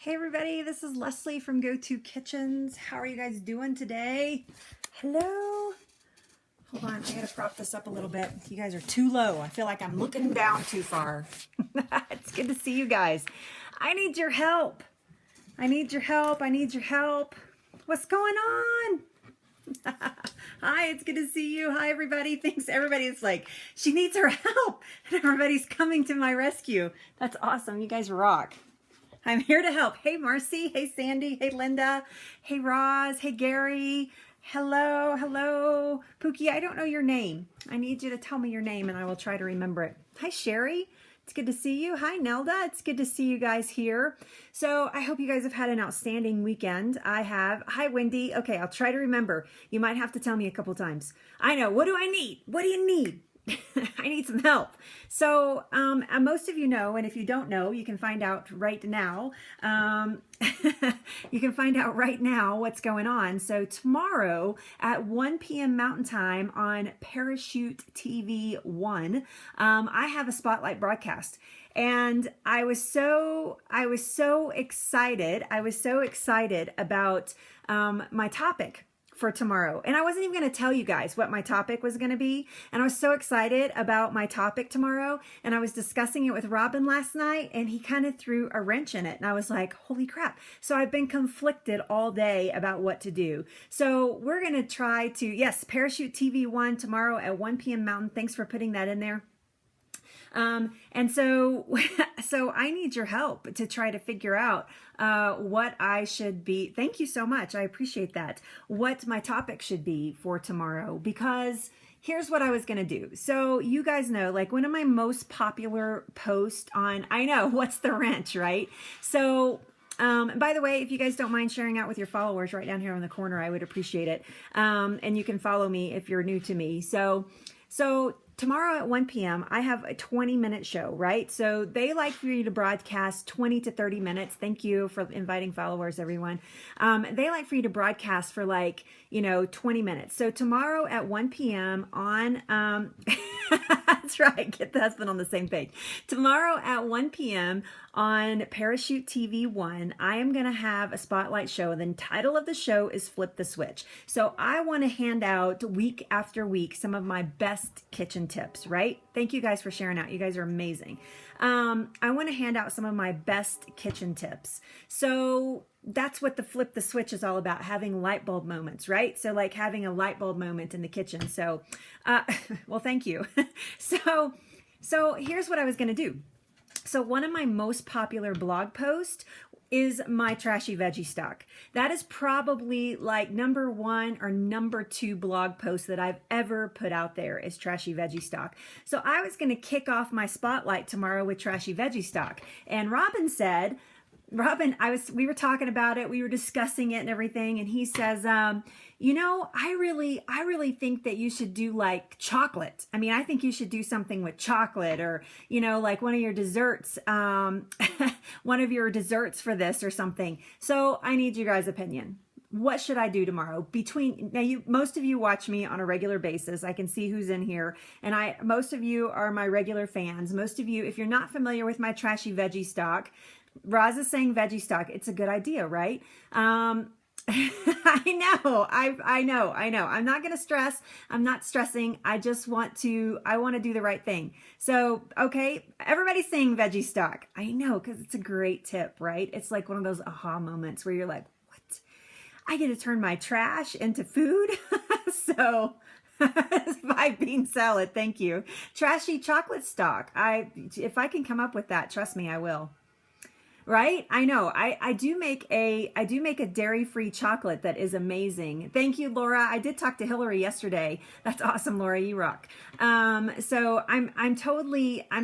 Hey everybody, this is Leslie from Go To Kitchens. How are you guys doing today? Hello? Hold on, I gotta prop this up a little bit. You guys are too low. I feel like I'm looking down too far. It's good to see you guys. I need your help. I need your help. I need your help. What's going on? Hi, it's good to see you. Hi everybody. Thanks everybody. It's like, she needs her help and everybody's coming to my rescue. That's awesome. You guys rock. I'm here to help. Hey, Marcy. Hey, Sandy. Hey, Linda. Hey, Roz. Hey, Gary. Hello. Hello. Pookie, I don't know your name. I need you to tell me your name and I will try to remember it. Hi, Sherry. It's good to see you. Hi, Nelda. It's good to see you guys here. So I hope you guys have had an outstanding weekend. I have. Hi, Wendy. Okay, I'll try to remember. You might have to tell me a couple times. I know. What do I need? What do you need? I need some help. So most of you know, and if you don't know, you can find out right now. You can find out right now what's going on. So tomorrow at 1 p.m. Mountain Time on Parachute TV 1, I have a spotlight broadcast. And I was so excited. I was so excited about my topic for tomorrow. And I wasn't even going to tell you guys what my topic was going to be. And I was so excited about my topic tomorrow. And I was discussing it with Robin last night and he kind of threw a wrench in it. And I was like, holy crap. So I've been conflicted all day about what to do. So we're going to try to, yes, Parachute TV 1 tomorrow at 1 p.m. Mountain. Thanks for putting that in there. And so I need your help to try to figure out what I should be. Thank you so much. I appreciate that. What my topic should be for tomorrow, because here's what I was going to do. So you guys know, like one of my most popular posts on, I know, what's the wrench, right? So by the way, if you guys don't mind sharing out with your followers right down here in the corner, I would appreciate it. And you can follow me if you're new to me. So tomorrow at 1 p.m., I have a 20-minute show, right? So they like for you to broadcast 20 to 30 minutes. Thank you for inviting followers, everyone. They like for you to broadcast for 20 minutes. So tomorrow at 1 p.m. on, that's right, get the husband on the same page. Tomorrow at 1 p.m. on Parachute TV 1, I am going to have a spotlight show. The title of the show is Flip the Switch. So I want to hand out week after week some of my best kitchen tips, right? Thank you guys for sharing out. You guys are amazing. I want to hand out some of my best kitchen tips. So that's what the Flip the Switch is all about, having light bulb moments, right? So like having a light bulb moment in the kitchen. So, well, thank you. So here's what I was going to do. So one of my most popular blog posts is my trashy veggie stock. That is probably like number 1 or number 2 blog post that I've ever put out there is trashy veggie stock. So I was going to kick off my spotlight tomorrow with trashy veggie stock. And Robin said, we were talking about it, we were discussing it and everything, and he says, you know, I really think that you should do like chocolate. I mean, I think you should do something with chocolate, or, you know, like one of your desserts, one of your desserts for this or something. So I need you guys' opinion. What should I do tomorrow? Most of you watch me on a regular basis. I can see who's in here, and most of you are my regular fans. Most of you, if you're not familiar with my trashy veggie stock, Roz is saying veggie stock. It's a good idea, right? I know. I'm not going to stress. I'm not stressing. I want to do the right thing. So, okay, everybody's saying veggie stock. I know, because it's a great tip, right? It's like one of those aha moments where you're like, what? I get to turn my trash into food? So, 5 bean salad. Thank you. Trashy chocolate stock. If I can come up with that, trust me, I will. Right? I know. I do make a dairy-free chocolate that is amazing. Thank you, Laura. I did talk to Hillary yesterday. That's awesome, Laura. You rock. So I'm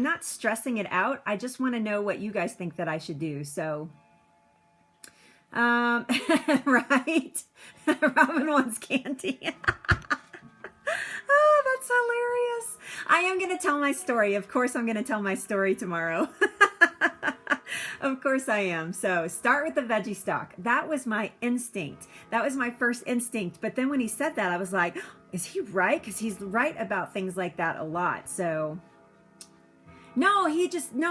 not stressing it out. I just want to know what you guys think that I should do. So, right? Robin wants candy. Oh, that's hilarious. I am going to tell my story. Of course, I'm going to tell my story tomorrow. Of course I am. So start with the veggie stock. That was my instinct. That was my first instinct. But then when he said that, I was like, is he right? Because he's right about things like that a lot. So no,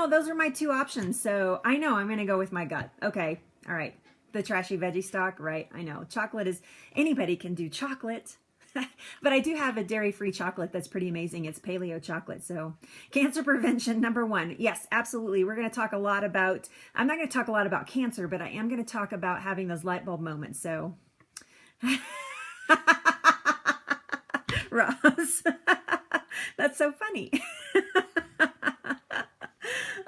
those are my 2 options. So I know I'm going to go with my gut. Okay. All right. The trashy veggie stock, right? I know. Chocolate is, anybody can do chocolate. But I do have a dairy-free chocolate that's pretty amazing. It's paleo chocolate. So cancer prevention, number one. Yes, absolutely. We're going to talk a lot about, I'm not going to talk a lot about cancer, but I am going to talk about having those light bulb moments. So Ross, that's so funny.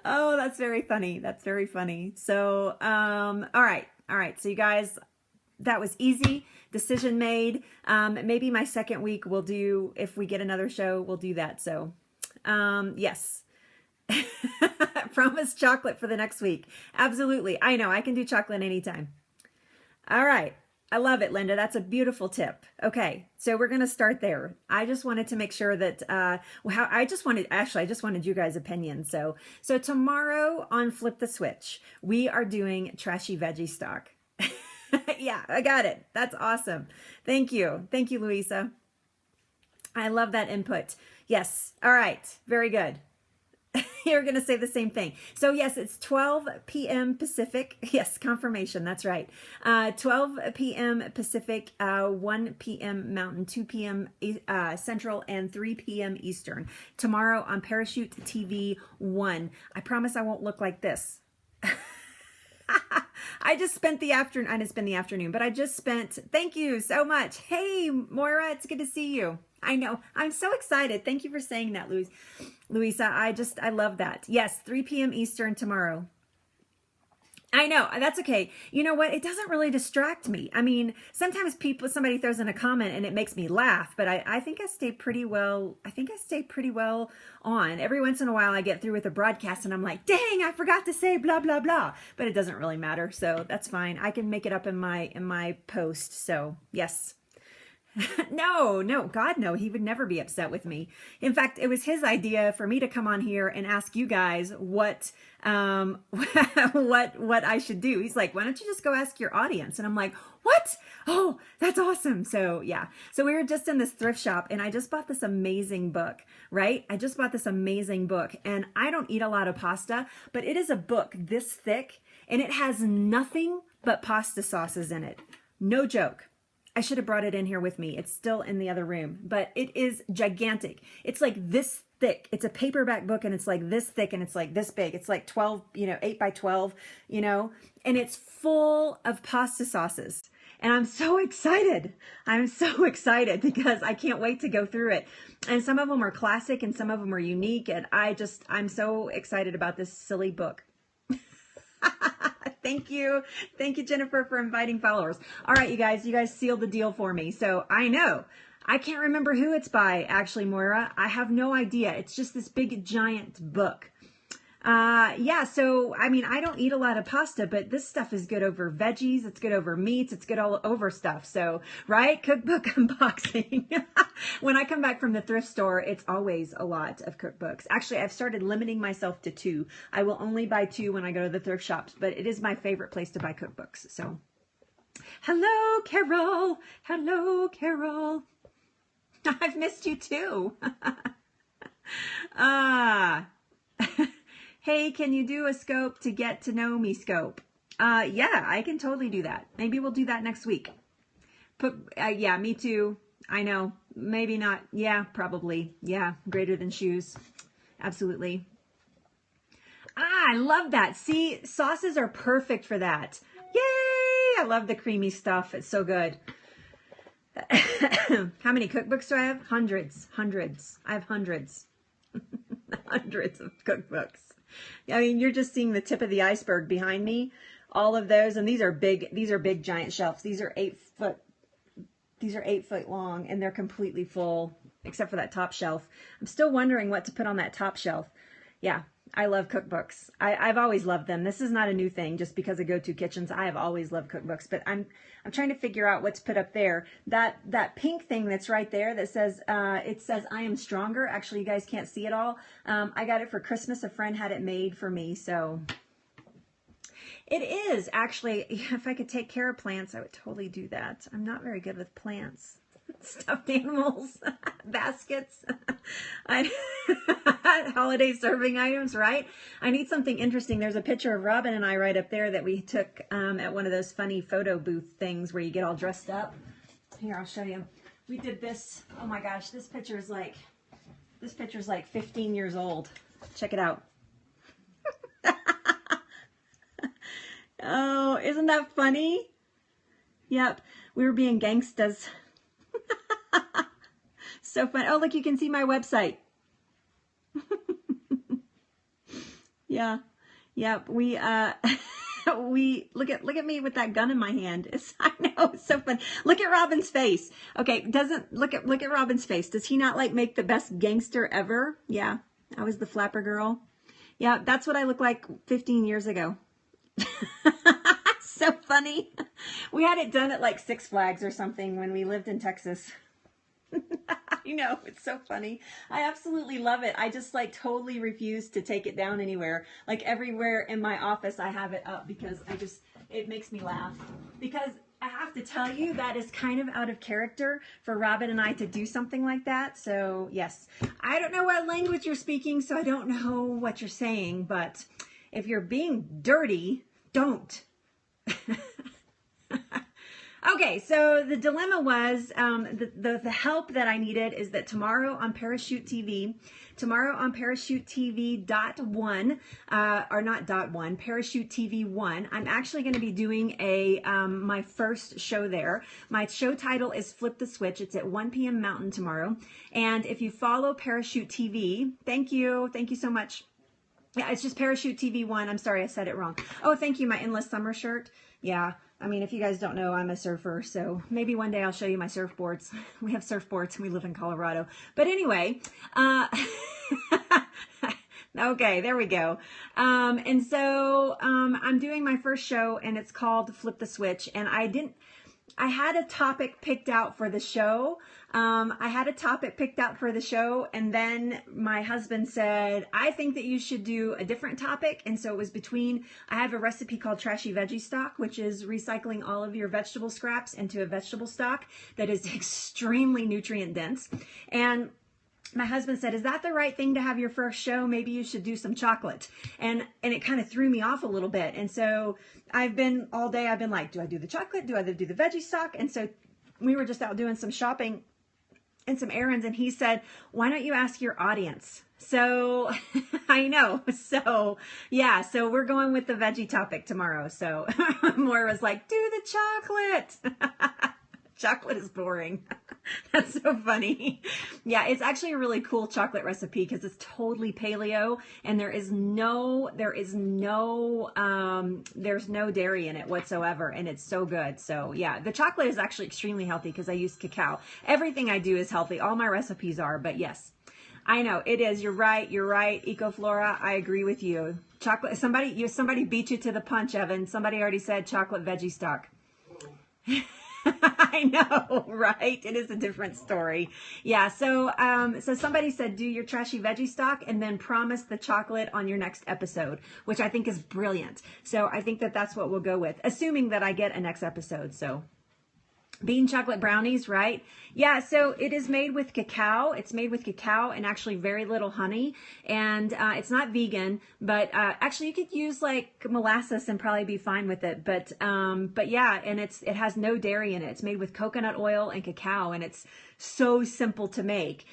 Oh, that's very funny. That's very funny. So, all right. All right. So you guys, that was easy. Decision made. Maybe my second week we'll do, if we get another show, we'll do that. So, yes. Promise chocolate for the next week. Absolutely. I know I can do chocolate anytime. All right. I love it, Linda. That's a beautiful tip. Okay. So we're going to start there. I just wanted to make sure that, I just wanted you guys' opinions. So tomorrow on Flip the Switch, we are doing trashy veggie stock. Yeah, I got it. That's awesome. Thank you. Thank you, Louisa. I love that input. Yes. All right. Very good. You're going to say the same thing. So yes, it's 12 p.m. Pacific. Yes, confirmation. That's right. 12 p.m. Pacific, 1 p.m. Mountain, 2 p.m. Central, and 3 p.m. Eastern. Tomorrow on Parachute TV 1. I promise I won't look like this. I just spent the afternoon, I didn't spend the afternoon, but I just spent, thank you so much. Hey, Moira, it's good to see you. I know, I'm so excited. Thank you for saying that, Louisa. I love that. Yes, 3 p.m. Eastern tomorrow. I know, that's okay. You know what? It doesn't really distract me. I mean, sometimes somebody throws in a comment and it makes me laugh, but I think I stay pretty well. I think I stay pretty well on. Every once in a while I get through with a broadcast and I'm like, dang, I forgot to say blah, blah, blah. But it doesn't really matter. So that's fine. I can make it up in my post. So yes. No, God, no, he would never be upset with me. In fact, it was his idea for me to come on here and ask you guys what I should do. He's like, why don't you just go ask your audience? And I'm like, what? Oh, that's awesome. So yeah. So we were just in this thrift shop and I just bought this amazing book, right? I just bought this amazing book and I don't eat a lot of pasta, but it is a book this thick and it has nothing but pasta sauces in it. No joke. I should have brought it in here with me. It's still in the other room, but it is gigantic. It's like this thick. It's a paperback book and it's like this thick and it's like this big. It's like 12, 8 by 12, and it's full of pasta sauces. And I'm so excited. I'm so excited because I can't wait to go through it. And some of them are classic and some of them are unique. And I'm so excited about this silly book. Thank you. Thank you, Jennifer, for inviting followers. All right, you guys sealed the deal for me. So I know. I can't remember who it's by, actually, Moira. I have no idea. It's just this big, giant book. Yeah, so, I mean, I don't eat a lot of pasta, but this stuff is good over veggies. It's good over meats. It's good all over stuff. So, right? Cookbook unboxing. When I come back from the thrift store, it's always a lot of cookbooks. Actually, I've started limiting myself to 2. I will only buy 2 when I go to the thrift shops, but it is my favorite place to buy cookbooks. So, hello, Carol. Hello, Carol. I've missed you too. Hey, can you do a scope to get to know me scope? Yeah, I can totally do that. Maybe we'll do that next week. Yeah, me too. I know. Maybe not. Yeah, probably. Yeah, greater than shoes. Absolutely. I love that. See, sauces are perfect for that. Yay! I love the creamy stuff. It's so good. How many cookbooks do I have? Hundreds. I have hundreds. Hundreds of cookbooks. I mean, you're just seeing the tip of the iceberg behind me. All of those, and these are big giant shelves. These are 8 foot long, and they're completely full, except for that top shelf. I'm still wondering what to put on that top shelf. Yeah, I love cookbooks. I've always loved them. This is not a new thing just because of Go-To Kitchens. I have always loved cookbooks, but I'm trying to figure out what to put up there. That pink thing that's right there that says, it says I am stronger. Actually, you guys can't see it all. I got it for Christmas. A friend had it made for me, so it is actually, if I could take care of plants, I would totally do that. I'm not very good with plants. stuffed animals, baskets, holiday serving items, right? I need something interesting. There's a picture of Robin and I right up there that we took at one of those funny photo booth things where you get all dressed up. Here, I'll show you. We did this. Oh my gosh, this picture's like 15 years old. Check it out. Oh, isn't that funny? Yep, we were being gangstas. So fun. Oh, look, you can see my website. Yeah. Yep. We look at me with that gun in my hand. I know, it's so fun. Look at Robin's face. Okay, look at Robin's face. Does he not like make the best gangster ever? Yeah. I was the flapper girl. Yeah, that's what I looked like 15 years ago. So funny. We had it done at like Six Flags or something when we lived in Texas. I know, it's so funny. I absolutely love it. I just like totally refuse to take it down anywhere. Like everywhere in my office I have it up because it makes me laugh. Because I have to tell you, that is kind of out of character for Robin and I to do something like that. So yes, I don't know what language you're speaking, so I don't know what you're saying, but if you're being dirty, don't. Okay, so the dilemma was, the help that I needed is that tomorrow on Parachute TV, Parachute TV.1, or not .1, Parachute TV 1, I'm actually going to be doing my first show there. My show title is Flip the Switch. It's at 1 p.m. Mountain tomorrow. And if you follow Parachute TV, thank you so much. Yeah, it's just Parachute TV 1. I'm sorry, I said it wrong. Oh, thank you, my Endless Summer shirt. Yeah, I mean, if you guys don't know, I'm a surfer, so maybe one day I'll show you my surfboards. We have surfboards, we live in Colorado. But anyway, okay, there we go. And so I'm doing my first show, and it's called Flip the Switch, and I had a topic picked out for the show. And then my husband said, I think that you should do a different topic. And so it was I have a recipe called Trashy Veggie Stock, which is recycling all of your vegetable scraps into a vegetable stock that is extremely nutrient dense. And my husband said, is that the right thing to have your first show? Maybe you should do some chocolate. And it kind of threw me off a little bit. And so all day I've been like, do I do the chocolate? Do I do the veggie stock? And so we were just out doing some shopping and some errands. And he said, why don't you ask your audience? So I know. So yeah, so we're going with the veggie topic tomorrow. So Moira was like, do the chocolate. Chocolate is boring. That's so funny. Yeah, it's actually a really cool chocolate recipe because it's totally paleo and there's no dairy in it whatsoever, and it's so good. So yeah, the chocolate is actually extremely healthy because I use cacao. Everything I do is healthy. All my recipes are, but yes, I know it is. You're right. Ecoflora, I agree with you. Chocolate. Somebody beat you to the punch, Evan. Somebody already said chocolate veggie stock. I know, right? It is a different story. Yeah, so somebody said do your trashy veggie stock and then promise the chocolate on your next episode, which I think is brilliant. So I think that that's what we'll go with, assuming that I get a next episode. So bean chocolate brownies, right? Yeah, so it is made with cacao. It's made with cacao and actually very little honey. And it's not vegan, but actually you could use like molasses and probably be fine with it. But yeah, and it has no dairy in it. It's made with coconut oil and cacao, and it's so simple to make.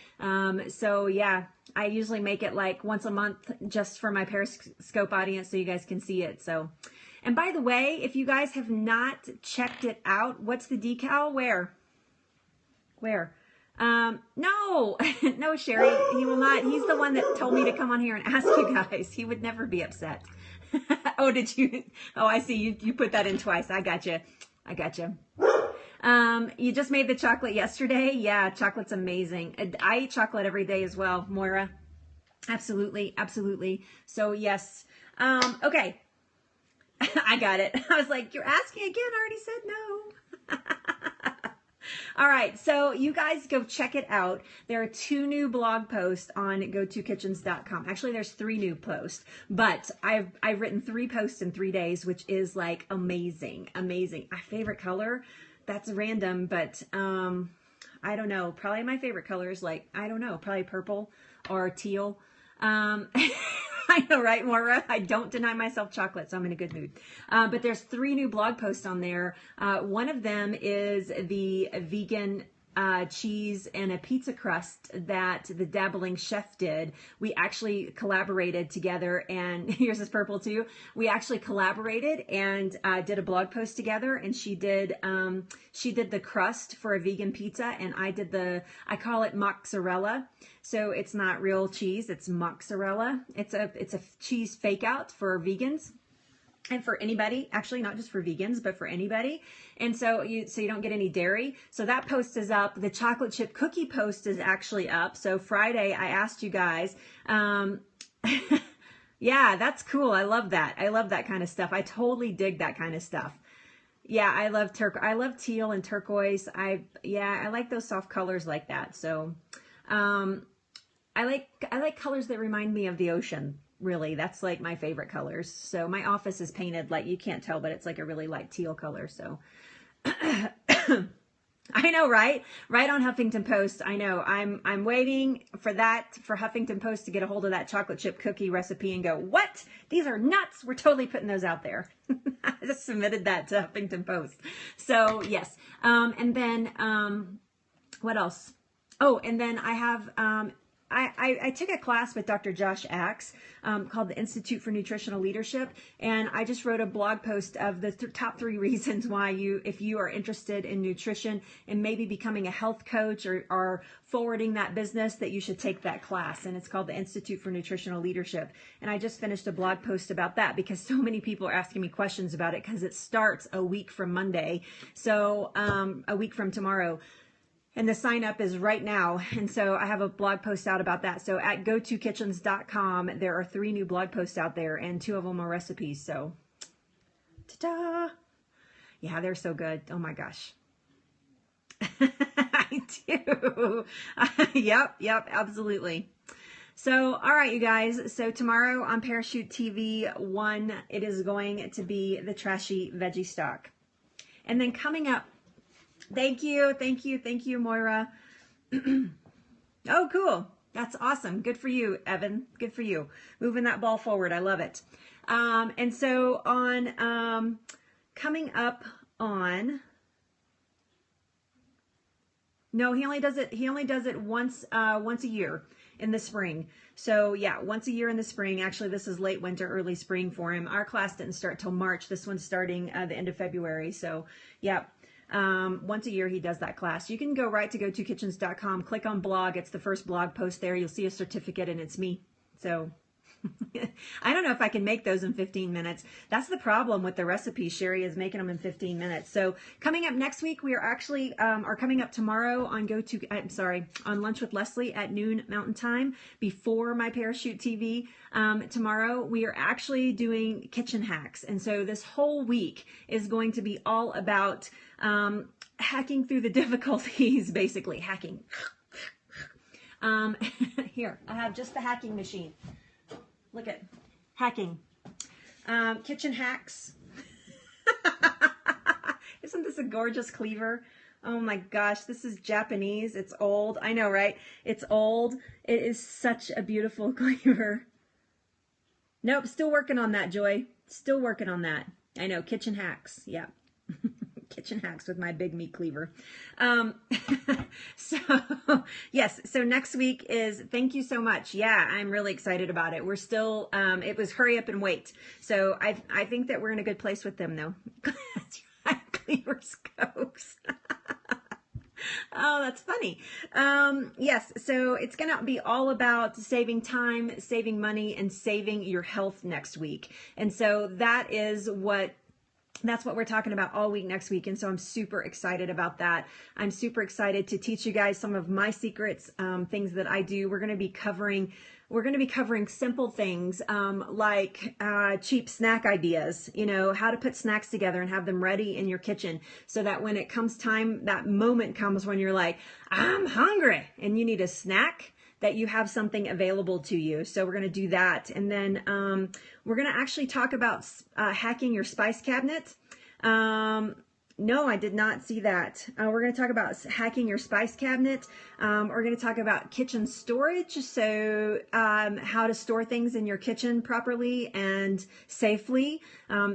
So yeah, I usually make it like once a month just for my Periscope audience so you guys can see it. So. And by the way, if you guys have not checked it out, what's the decal? Where? No, no, Sherry, he will not. He's the one that told me to come on here and ask you guys. He would never be upset. Oh, did you? Oh, I see. You put that in twice. I gotcha. You just made the chocolate yesterday. Yeah, chocolate's amazing. I eat chocolate every day as well, Moira. Absolutely. So yes. Okay. I got it. I was like, you're asking again? I already said no. All right. So you guys go check it out. There are 2 new blog posts on gotokitchens.com. Actually, there's 3 new posts, but I've written 3 posts in 3 days, which is like amazing. My favorite color, that's random, but I don't know, probably my favorite color is like, I don't know, probably purple or teal. I know, right, Maura? I don't deny myself chocolate, so I'm in a good mood. But there's 3 new blog posts on there. One of them is the vegan cheese and a pizza crust that the Dabbling Chef did. We actually collaborated together, and here's this purple too. We actually collaborated and did a blog post together, and she did the crust for a vegan pizza, and I call it mozzarella. So it's not real cheese, it's mozzarella. It's a cheese fake out for vegans. And for anybody, actually not just for vegans, but for anybody. And so you don't get any dairy. So that post is up. The chocolate chip cookie post is actually up. So Friday, I asked you guys, yeah, that's cool. I love that. I love that kind of stuff. I totally dig that kind of stuff. Yeah, I love teal and turquoise. I like those soft colors like that. So, I like colors that remind me of the ocean. Really, that's like my favorite colors. So my office is painted like, you can't tell, but it's like a really light teal color. So I know, right? Right on Huffington Post. I know. I'm waiting for Huffington Post to get a hold of that chocolate chip cookie recipe and go, what? These are nuts. We're totally putting those out there. I just submitted that to Huffington Post. So yes. And then, what else? Oh, and then I have, I took a class with Dr. Josh Axe called the Institute for Nutritional Leadership, and I just wrote a blog post of the top 3 reasons why if you are interested in nutrition and maybe becoming a health coach or forwarding that business, that you should take that class. And it's called the Institute for Nutritional Leadership. And I just finished a blog post about that because so many people are asking me questions about it, because it starts a week from Monday. So a week from tomorrow. And the sign up is right now. And so I have a blog post out about that. So at gotokitchens.com, there are 3 new blog posts out there, and 2 of them are recipes. So ta-da! Yeah, they're so good. Oh my gosh. I do. Yep, absolutely. So, all right, you guys. So tomorrow on Parachute TV 1, it is going to be the trashy veggie stock. And then coming up, thank you, Moira. Oh, cool. That's awesome. Good for you, Evan. Good for you. Moving that ball forward. I love it. And so on, coming up on, no, he only does it once a year in the spring. So yeah, once a year in the spring. Actually, this is late winter, early spring for him. Our class didn't start till March. This one's starting the end of February. So yeah. Once a year he does that class. You can go right to gotokitchens.com, click on blog. It's the first blog post there. You'll see a certificate and it's me. So I don't know if I can make those in 15 minutes. That's the problem with the recipes. Sherry is making them in 15 minutes. So coming up next week, we are actually, are coming up tomorrow on on Lunch with Leslie at noon Mountain Time before my Parachute TV. Tomorrow we are actually doing kitchen hacks. And so this whole week is going to be all about, hacking through the difficulties, basically hacking. Here, I have just the hacking machine. Look at hacking. Kitchen hacks. Isn't this a gorgeous cleaver? Oh my gosh, this is Japanese. It's old. I know, right? It's old. It is such a beautiful cleaver. Nope, still working on that, Joy. Still working on that. I know, kitchen hacks. Yeah. Kitchen hacks with my big meat cleaver. So yes, so next week is, thank you so much. Yeah, I'm really excited about it. We're still, it was hurry up and wait. So I think that we're in a good place with them though. That's right, cleaver scopes. Oh, that's funny. Yes, so it's going to be all about saving time, saving money, and saving your health next week. And so that's what we're talking about all week next week. And so I'm super excited about that. I'm super excited to teach you guys some of my secrets, things that I do. We're going to be covering simple things, like, cheap snack ideas, how to put snacks together and have them ready in your kitchen so that when it comes time, that moment comes when you're like, I'm hungry and you need a snack, that you have something available to you. So we're going to do that. And then we're going to actually talk about hacking your spice cabinet. No, I did not see that. We're going to talk about hacking your spice cabinet. We're going to talk about kitchen storage. So how to store things in your kitchen properly and safely,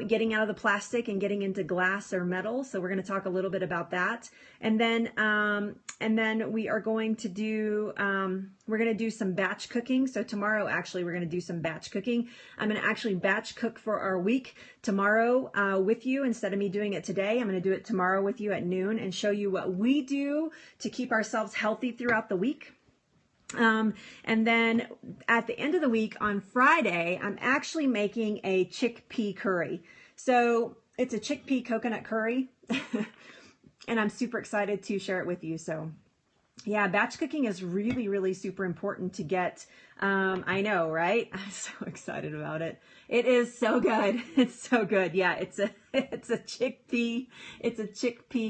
getting out of the plastic and getting into glass or metal. So we're going to talk a little bit about that. And then we are going to do, we're going to do some batch cooking. So tomorrow, actually, we're going to do some batch cooking. I'm going to actually batch cook for our week tomorrow with you. Instead of me doing it today, I'm going to do it tomorrow with you at noon and show you what we do to keep ourselves healthy throughout the week. And then at the end of the week on Friday, I'm actually making a chickpea curry. So it's a chickpea coconut curry and I'm super excited to share it with you. So yeah, batch cooking is really, really super important to get. I know, right? I'm so excited about it. It is so good. It's so good. Yeah, it's a chickpea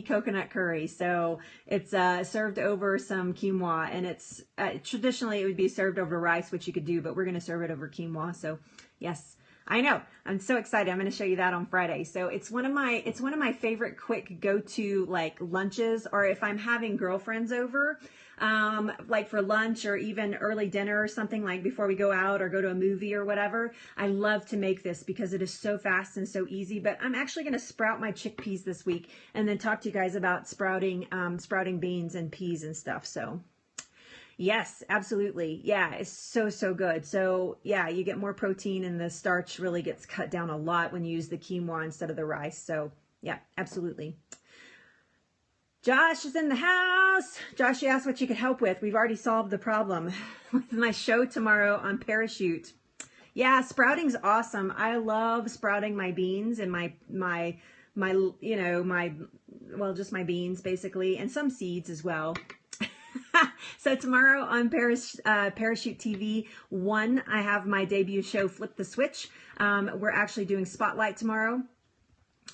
coconut curry. So it's served over some quinoa, and it's traditionally it would be served over rice, which you could do, but we're going to serve it over quinoa. So yes, I know. I'm so excited. I'm going to show you that on Friday. So it's one of my favorite quick go-to like lunches, or if I'm having girlfriends over, like for lunch or even early dinner or something, like before we go out or go to a movie or whatever. I love to make this because it is so fast and so easy. But I'm actually going to sprout my chickpeas this week and then talk to you guys about sprouting beans and peas and stuff. So yes, absolutely. Yeah, it's so, so good. So yeah, you get more protein and the starch really gets cut down a lot when you use the quinoa instead of the rice. So yeah, absolutely. Josh is in the house. Josh, you asked what you could help with. We've already solved the problem with my show tomorrow on Parachute. Yeah, sprouting's awesome. I love sprouting my beans and just my beans basically, and some seeds as well. So tomorrow on Parachute TV 1, I have my debut show, Flip the Switch. We're actually doing Spotlight tomorrow.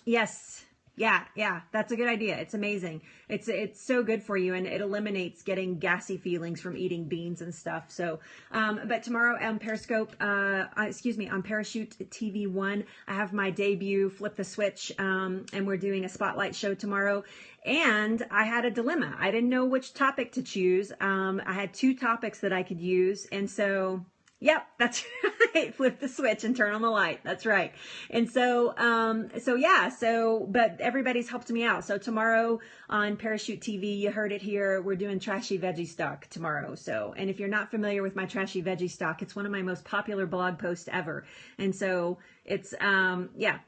Yes. Yeah, that's a good idea. It's amazing. It's so good for you, and it eliminates getting gassy feelings from eating beans and stuff. So, but tomorrow on on Parachute TV 1, I have my debut Flip the Switch, and we're doing a Spotlight show tomorrow. And I had a dilemma. I didn't know which topic to choose. I had 2 topics that I could use, and so. Yep, that's right. Flip the switch and turn on the light. That's right. And so, but everybody's helped me out. So tomorrow on Parachute TV, you heard it here. We're doing Trashy Veggie Stock tomorrow. So, and if you're not familiar with my Trashy Veggie Stock, it's one of my most popular blog posts ever. And so it's,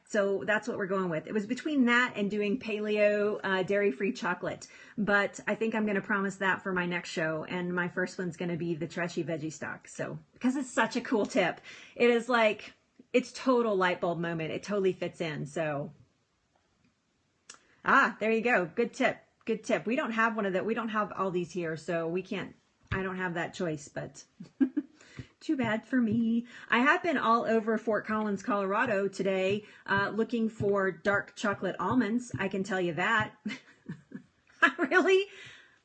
so that's what we're going with. It was between that and doing paleo, dairy-free chocolate. But I think I'm going to promise that for my next show. And my first one's going to be the Trashy Veggie Stock. So, because it's such a cool tip. It is like, it's total light bulb moment. It totally fits in. So, there you go. Good tip. Good tip. We don't have one of that. We don't have all these here. So we can't, I don't have that choice, but too bad for me. I have been all over Fort Collins, Colorado today, looking for dark chocolate almonds. I can tell you that.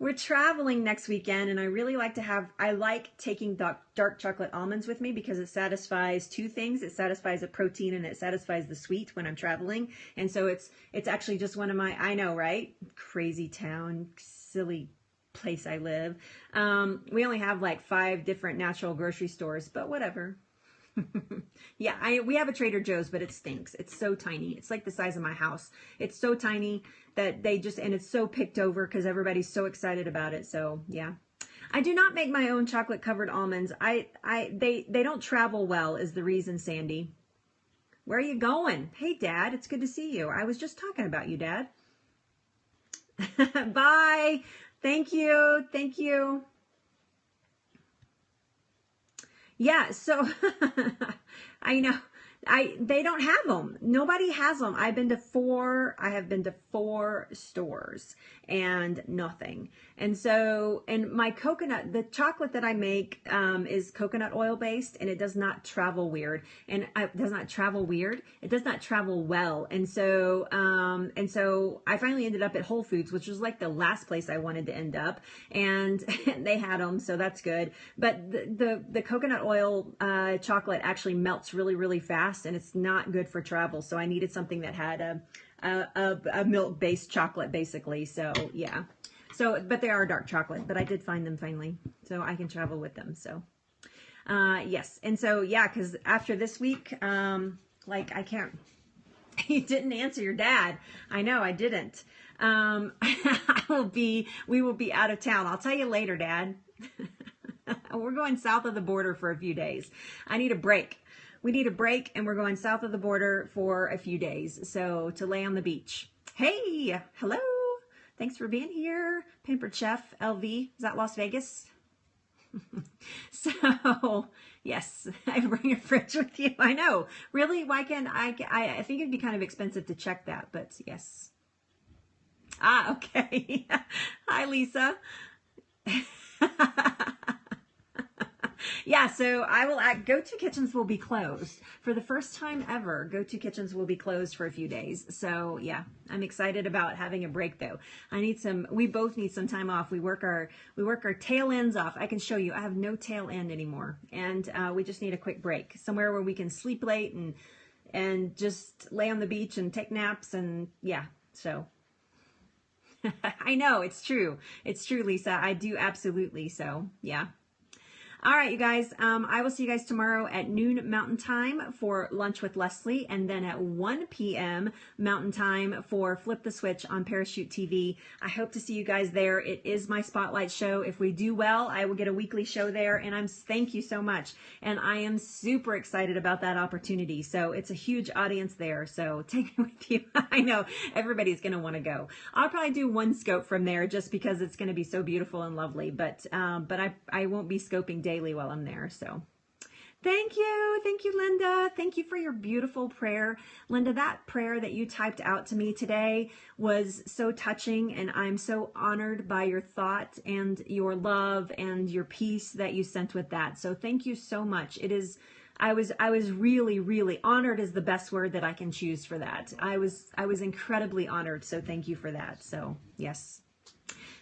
We're traveling next weekend, and I really like to I like taking dark chocolate almonds with me because it satisfies 2 things. It satisfies the protein and it satisfies the sweet when I'm traveling. And so it's actually just one of my, I know, right? Crazy town, silly place I live. We only have like 5 different natural grocery stores, but whatever. Yeah, we have a Trader Joe's, but it stinks. It's so tiny. It's like the size of my house. It's so tiny that and it's so picked over because everybody's so excited about it. So yeah, I do not make my own chocolate covered almonds. They don't travel well is the reason, Sandy. Where are you going? Hey, Dad, it's good to see you. I was just talking about you, Dad. Bye. Thank you. Thank you. Yeah, so I know they don't have them. Nobody has them. I have been to 4 stores and nothing. And so, and my the chocolate that I make is coconut oil based, and it does not travel weird. And it does not travel weird. It does not travel well. And so I finally ended up at Whole Foods, which was like the last place I wanted to end up. And they had them, so that's good. But the coconut oil chocolate actually melts really, really fast. fast and it's not good for travel. So I needed something that had a milk-based chocolate, basically. So yeah. So, but they are dark chocolate, but I did find them finally, so I can travel with them. So, yes. And so, yeah, because after this week, like I can't, you didn't answer your dad. I know I didn't. We will be out of town. I'll tell you later, Dad. We're going south of the border for a few days. I need a break. We need a break, and we're going south of the border for a few days. So to lay on the beach. Hey, hello. Thanks for being here. Pampered Chef LV. Is that Las Vegas? So, yes, I bring a fridge with you. I know. Really? Why can't I think it'd be kind of expensive to check that, but yes. Ah, okay. Hi, Lisa. Yeah, so I will go-to kitchens will be closed for the first time ever. Go-to kitchens will be closed for a few days. So yeah, I'm excited about having a break though. We both need some time off. We work our tail ends off. I can show you, I have no tail end anymore. And we just need a quick break somewhere where we can sleep late and just lay on the beach and take naps. And yeah, so I know it's true. It's true, Lisa. I do absolutely. So yeah. All right, you guys, I will see you guys tomorrow at noon Mountain Time for Lunch with Leslie, and then at 1 p.m. Mountain Time for Flip the Switch on Parachute TV. I hope to see you guys there. It is my spotlight show. If we do well, I will get a weekly show there, and thank you so much. And I am super excited about that opportunity. So it's a huge audience there, so take me with you. I know everybody's going to want to go. I'll probably do one scope from there just because it's going to be so beautiful and lovely, but I won't be scoping daily while I'm there. So thank you, Linda. Thank you for your beautiful prayer. Linda, that prayer that you typed out to me today was so touching, and I'm so honored by your thought and your love and your peace that you sent with that. So thank you so much. I was really, really honored is the best word that I can choose for that. I was incredibly honored. So thank you for that. So yes.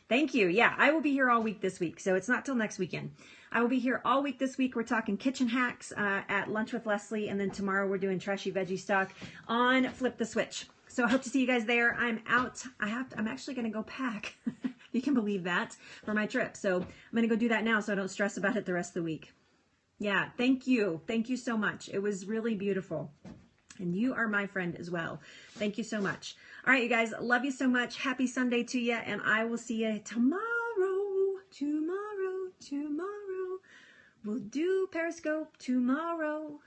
Thank you. Yeah, I will be here all week this week. So it's not till next weekend. I will be here all week this week. We're talking kitchen hacks at Lunch with Leslie. And then tomorrow we're doing Trashy Veggie Stock on Flip the Switch. So I hope to see you guys there. I'm out. I'm actually going to go pack. You can believe that, for my trip. So I'm going to go do that now so I don't stress about it the rest of the week. Yeah, thank you. Thank you so much. It was really beautiful. And you are my friend as well. Thank you so much. All right, you guys, love you so much. Happy Sunday to you, and I will see you tomorrow. We'll do Periscope tomorrow.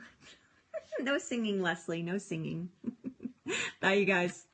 No singing, Leslie, no singing. Bye, you guys.